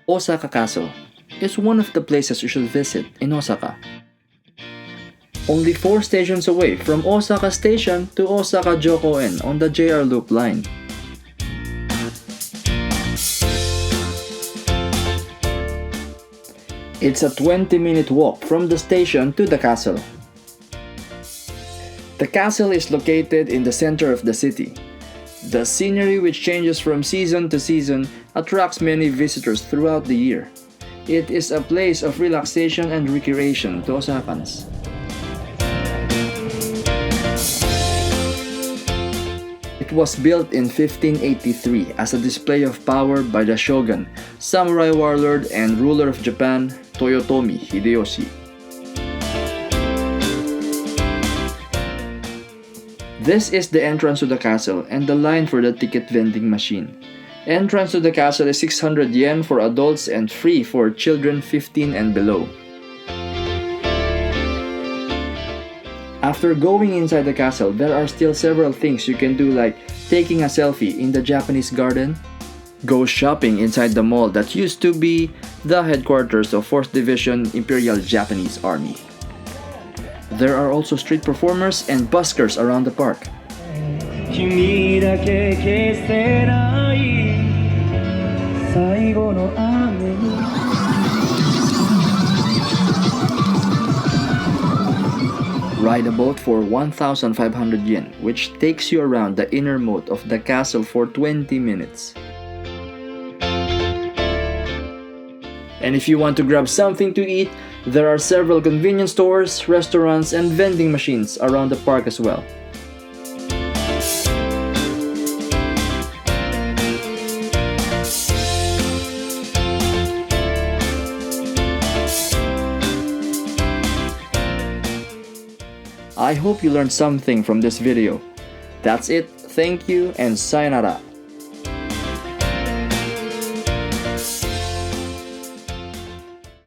Osaka Castle is one of the places you should visit in Osaka. Only 4 stations away from Osaka Station to Osakajokoen on the JR Loop line. It's a 20-minute walk from the station to the castle. The castle is located in the center of the city. The scenery, which changes from season to season, attracts many visitors throughout the year. It is a place of relaxation and recreation to Osakans. It was built in 1583 as a display of power by the shogun, samurai warlord and ruler of Japan, Toyotomi Hideyoshi. This is the entrance to the castle and the line for the ticket vending machine. Entrance to the castle is 600 yen for adults and free for children 15 and below. After going inside the castle, there are still several things you can do, like taking a selfie in the Japanese garden, go shopping inside the mall that used to be the headquarters of 4th Division Imperial Japanese Army. There are also street performers and buskers around the park. Ride a boat for 1,500 yen, which takes you around the inner moat of the castle for 20 minutes. And if you want to grab something to eat, there are several convenience stores, restaurants, and vending machines around the park as well. I hope you learned something from this video. That's it, thank you, and sayonara.